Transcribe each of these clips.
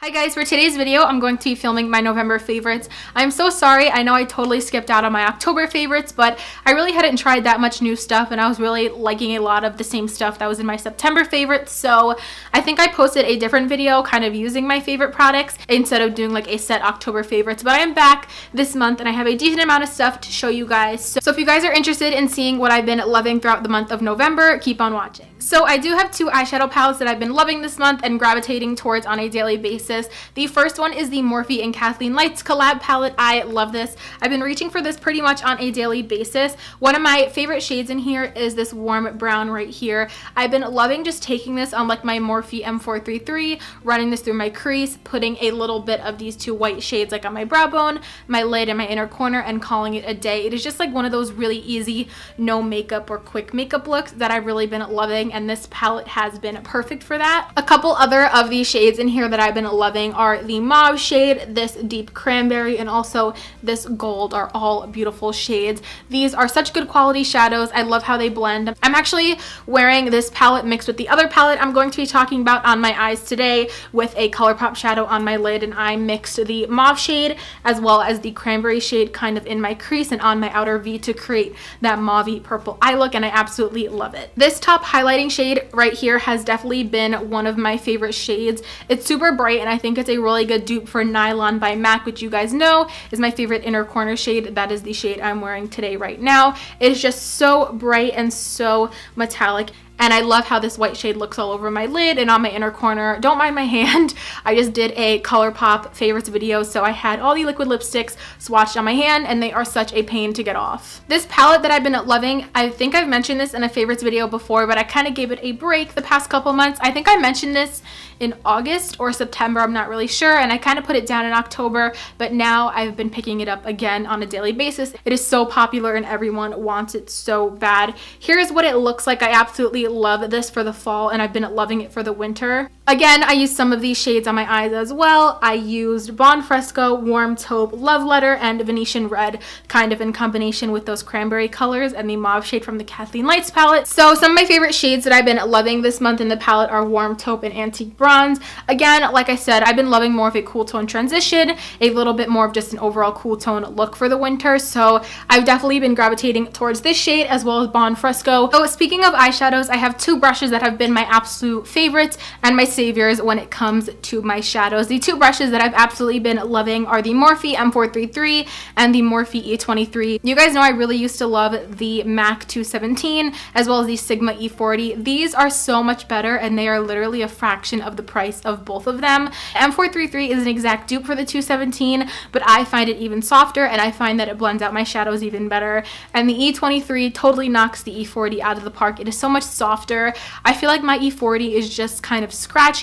Hi guys, for today's video, I'm going to be filming my November favorites. I'm so sorry, I know I totally skipped out on my October favorites, but I really hadn't tried that much new stuff and I was really liking a lot of the same stuff that was in my September favorites, so I think I posted a different video kind of using my favorite products instead of doing like a set October favorites, but I am back this month and I have a decent amount of stuff to show you guys. So if you guys are interested in seeing what I've been loving throughout the month of November, keep on watching. So I do have two eyeshadow palettes that I've been loving this month and gravitating towards on a daily basis. The first one is the Morphe and Kathleen Lights collab palette. I love this. I've been reaching for this pretty much on a daily basis. One of my favorite shades in here is this warm brown right here. I've been loving just taking this on like my Morphe M433, running this through my crease, putting a little bit of these two white shades like on my brow bone, my lid, and my inner corner, and calling it a day. It is just like one of those really easy, no makeup or quick makeup looks that I've really been loving, and this palette has been perfect for that. A couple other of these shades in here that I've been loving are the mauve shade, this deep cranberry, and also this gold are all beautiful shades. These are such good quality shadows. I love how they blend. I'm actually wearing this palette mixed with the other palette I'm going to be talking about on my eyes today with a Colourpop shadow on my lid, and I mixed the mauve shade as well as the cranberry shade kind of in my crease and on my outer V to create that mauvey purple eye look, and I absolutely love it. This top highlighting shade right here has definitely been one of my favorite shades. It's super bright and I think it's a really good dupe for Nylon by MAC, which you guys know is my favorite inner corner shade. That is the shade I'm wearing today right now. It is just so bright and so metallic. And I love how this white shade looks all over my lid and on my inner corner. Don't mind my hand. I just did a Colourpop favorites video, so I had all the liquid lipsticks swatched on my hand and they are such a pain to get off. This palette that I've been loving, I think I've mentioned this in a favorites video before, but I kind of gave it a break the past couple months. I think I mentioned this in August or September, I'm not really sure, and I kind of put it down in October, but now I've been picking it up again on a daily basis. It is so popular and everyone wants it so bad. Here's what it looks like. I absolutely love this for the fall and I've been loving it for the winter. Again, I used some of these shades on my eyes as well. I used Bon Fresco, Warm Taupe, Love Letter, and Venetian Red kind of in combination with those cranberry colors and the mauve shade from the Kathleen Lights palette. So some of my favorite shades that I've been loving this month in the palette are Warm Taupe and Antique Bronze. Again, like I said, I've been loving more of a cool tone transition, a little bit more of just an overall cool tone look for the winter. So I've definitely been gravitating towards this shade as well as Bon Fresco. So speaking of eyeshadows, I have two brushes that have been my absolute favorites and my saviors when it comes to my shadows. The two brushes that I've absolutely been loving are the Morphe M433 and the Morphe E23. You guys know I really used to love the MAC 217 as well as the Sigma E40. These are so much better and they are literally a fraction of the price of both of them. M433 is an exact dupe for the 217, but I find it even softer and I find that it blends out my shadows even better. And the E23 totally knocks the E40 out of the park. It is so much softer. I feel like my E40 is just kind of scratchy.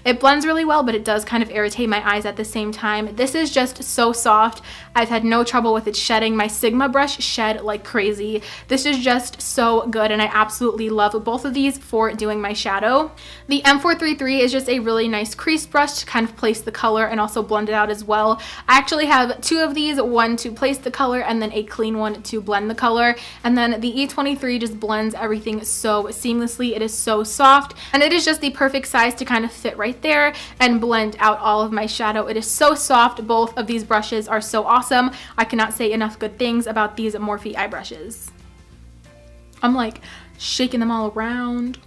It blends really well, but it does kind of irritate my eyes at the same time. This is just so soft. I've had no trouble with it shedding. My Sigma brush shed like crazy. This is just so good and I absolutely love both of these for doing my shadow. The M433 is just a really nice crease brush to kind of place the color and also blend it out as well. I actually have two of these, one to place the color and then a clean one to blend the color. And then the E23 just blends everything so seamlessly. It is so soft and it is just the perfect size to kind of fit right there and blend out all of my shadow. It is so soft. Both of these brushes are so awesome. I cannot say enough good things about these Morphe eye brushes. I'm like shaking them all around.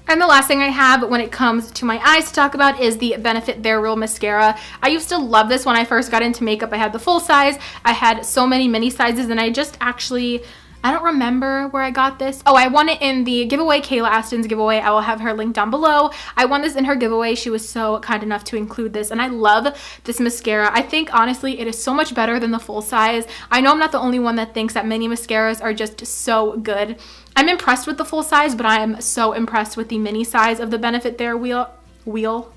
And the last thing I have when it comes to my eyes to talk about is the Benefit They're Real mascara. I used to love this when I first got into makeup. I had the full size. I had so many mini sizes and I just actually, I don't remember where I got this. Oh, I won it in the giveaway, Kayla Aston's giveaway. I will have her link down below. I won this in her giveaway. She was so kind enough to include this and I love this mascara. I think honestly it is so much better than the full size. I know I'm not the only one that thinks that mini mascaras are just so good. I'm impressed with the full size, but I am so impressed with the mini size of the Benefit They're Real.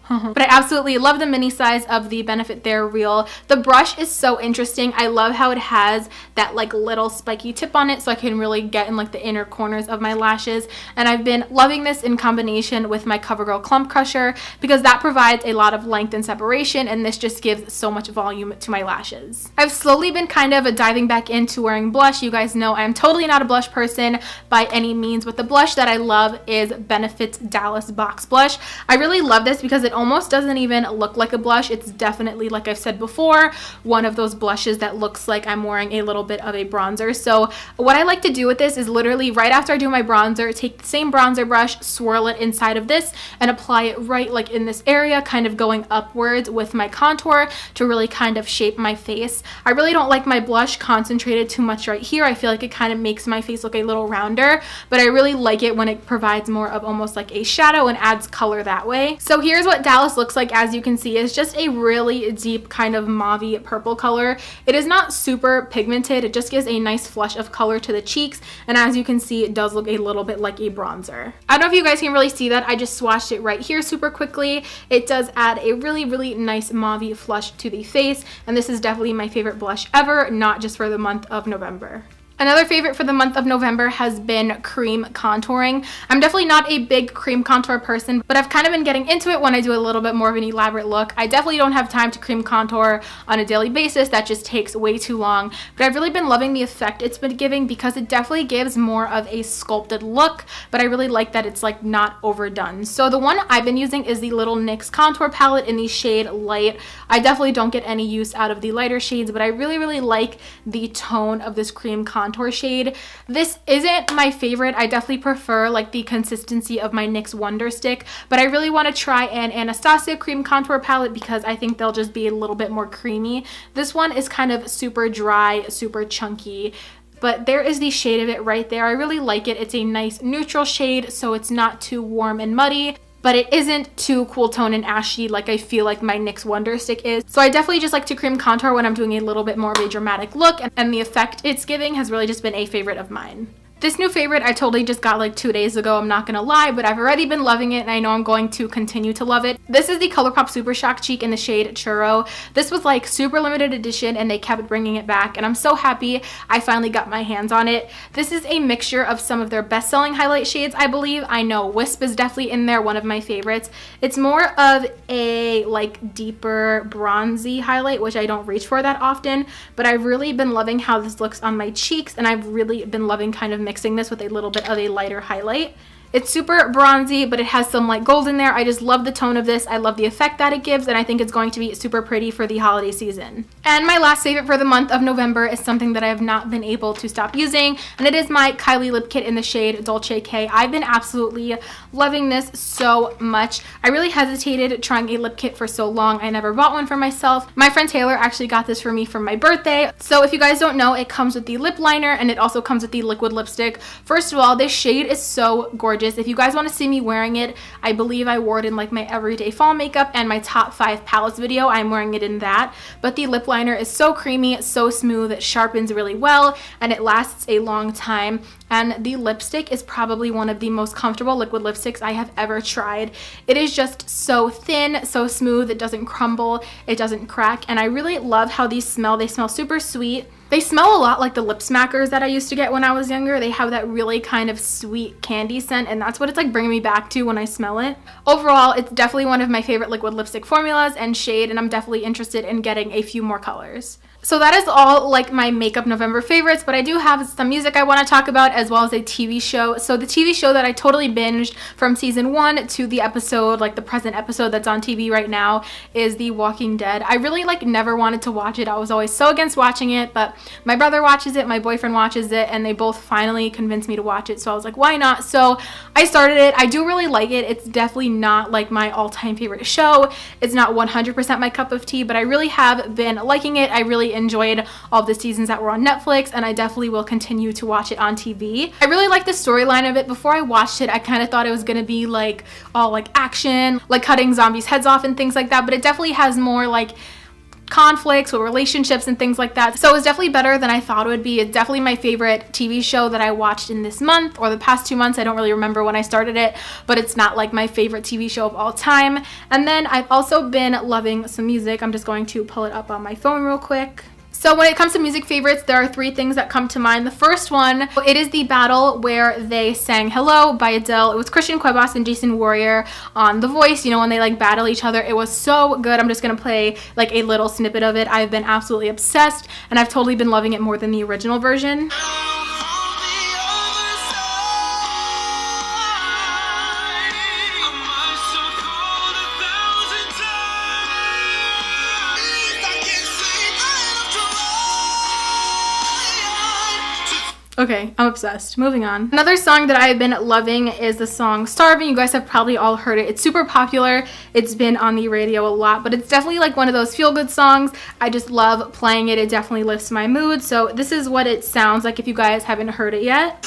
But I absolutely love the mini size of the Benefit They're Real. The brush is so interesting. I love how it has that like little spiky tip on it so I can really get in like the inner corners of my lashes, and I've been loving this in combination with my CoverGirl Clump Crusher because that provides a lot of length and separation and this just gives so much volume to my lashes. I've slowly been kind of diving back into wearing blush. You guys know I'm totally not a blush person by any means, but the blush that I love is Benefit's Dallas Box Blush. I really love love this because it almost doesn't even look like a blush. It's definitely, like I've said before, one of those blushes that looks like I'm wearing a little bit of a bronzer. So what I like to do with this is literally right after I do my bronzer, take the same bronzer brush, swirl it inside of this, and apply it right like in this area, kind of going upwards with my contour to really kind of shape my face. I really don't like my blush concentrated too much right here. I feel like it kind of makes my face look a little rounder, but I really like it when it provides more of almost like a shadow and adds color that way. So here's what Dallas looks like. As you can see, it's just a really deep kind of mauve purple color. It is not super pigmented. It just gives a nice flush of color to the cheeks, and as you can see, it does look a little bit like a bronzer. I don't know if you guys can really see that. I just swatched it right here super quickly. It does add a really nice mauve flush to the face, and this is definitely my favorite blush ever, not just for the month of November. Another favorite for the month of November has been cream contouring. I'm definitely not a big cream contour person, but I've kind of been getting into it when I do a little bit more of an elaborate look. I definitely don't have time to cream contour on a daily basis. That just takes way too long, but I've really been loving the effect it's been giving because it definitely gives more of a sculpted look, but I really like that it's like not overdone. So the one I've been using is the Little NYX contour palette in the shade Light. I definitely don't get any use out of the lighter shades, but I really like the tone of this cream contour shade. This isn't my favorite. I definitely prefer like the consistency of my NYX Wonder Stick, but I really want to try an Anastasia cream contour palette because I think they'll just be a little bit more creamy. This one is kind of super dry, super chunky, but there is the shade of it right there. I really like it. It's a nice neutral shade, so it's not too warm and muddy, but it isn't too cool tone and ashy like I feel like my NYX Wonder Stick is. So I definitely just like to cream contour when I'm doing a little bit more of a dramatic look, and the effect it's giving has really just been a favorite of mine. This new favorite I totally just got like 2 days ago, I'm not gonna lie, but I've already been loving it and I know I'm going to continue to love it. This is the Colourpop Super Shock Cheek in the shade Churro. This was like super limited edition and they kept bringing it back, and I'm so happy I finally got my hands on it. This is a mixture of some of their best-selling highlight shades, I believe. I know Wisp is definitely in there, one of my favorites. It's more of a like deeper bronzy highlight, which I don't reach for that often, but I've really been loving how this looks on my cheeks, and I've really been loving kind of mixing this with a little bit of a lighter highlight. It's super bronzy, but it has some light gold in there. I just love the tone of this. I love the effect that it gives, and I think it's going to be super pretty for the holiday season. And my last favorite for the month of November is something that I have not been able to stop using, and it is my Kylie lip kit in the shade Dolce K. I've been absolutely loving this so much. I really hesitated trying a lip kit for so long. I never bought one for myself. My friend Taylor actually got this for me for my birthday. So if you guys don't know, it comes with the lip liner and it also comes with the liquid lipstick. First of all, this shade is so gorgeous. If you guys want to see me wearing it, I believe I wore it in like my everyday fall makeup and my top 5 palettes video. I'm wearing it in that. But the lip liner is so creamy, so smooth, it sharpens really well, and it lasts a long time. And the lipstick is probably one of the most comfortable liquid lipsticks I have ever tried. It is just so thin, so smooth, it doesn't crumble, it doesn't crack, and I really love how these smell. They smell super sweet. They smell a lot like the lip smackers that I used to get when I was younger. They have that really kind of sweet candy scent, and that's what it's like bringing me back to when I smell it. Overall, it's definitely one of my favorite liquid lipstick formulas and shade, and I'm definitely interested in getting a few more colors. So that is all like my makeup November favorites, but I do have some music I want to talk about as well as a TV show. So the TV show that I totally binged from season 1 to the episode, like the present episode that's on TV right now, is The Walking Dead. I really like never wanted to watch it. I was always so against watching it, but my brother watches it, my boyfriend watches it, and they both finally convinced me to watch it. So I was like, why not? So I started it. I do really like it. It's definitely not like my all-time favorite show. It's not 100% my cup of tea, but I really have been liking it. I really enjoyed all the seasons that were on Netflix, and I definitely will continue to watch it on TV. I really like the storyline of it. Before I watched it, I kind of thought it was gonna be like all like action, like cutting zombies' heads off and things like that, but it definitely has more like conflicts with relationships and things like that. So it was definitely better than I thought it would be. It's definitely my favorite TV show that I watched in this month or the past 2 months. I don't really remember when I started it, but it's not like my favorite TV show of all time. And then I've also been loving some music. I'm just going to pull it up on my phone real quick. So when it comes to music favorites, there are 3 things that come to mind. The first one, it is the battle where they sang Hello by Adele. It was Christian Cuevas and Jason Warrior on The Voice, you know, when they like battle each other. It was so good. I'm just gonna play like a little snippet of it. I've been absolutely obsessed, and I've totally been loving it more than the original version. Okay, I'm obsessed. Moving on. Another song that I've been loving is the song Starving. You guys have probably all heard it. It's super popular. It's been on the radio a lot, but it's definitely like one of those feel-good songs. I just love playing it. It definitely lifts my mood. So this is what it sounds like if you guys haven't heard it yet.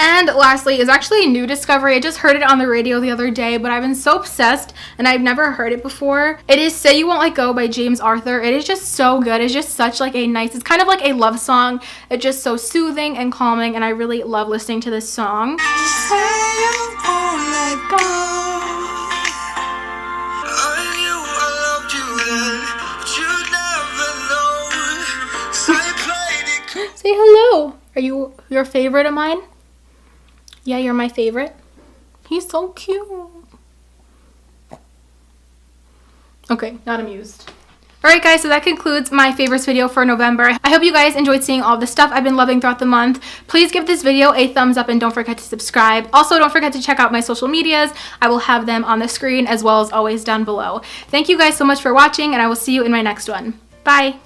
And lastly is actually a new discovery. I just heard it on the radio the other day, but I've been so obsessed and I've never heard it before. It is Say You Won't Let Go by James Arthur. It is just so good. It's just such like a nice, it's kind of like a love song. It's just so soothing and calming, and I really love listening to this song. Say you won't let go. Say hello. Are you your favorite of mine? Yeah, you're my favorite. He's so cute. Okay, not amused. Alright guys, so that concludes my favorites video for November. I hope you guys enjoyed seeing all the stuff I've been loving throughout the month. Please give this video a thumbs up and don't forget to subscribe. Also, don't forget to check out my social medias. I will have them on the screen as well as always down below. Thank you guys so much for watching, and I will see you in my next one. Bye!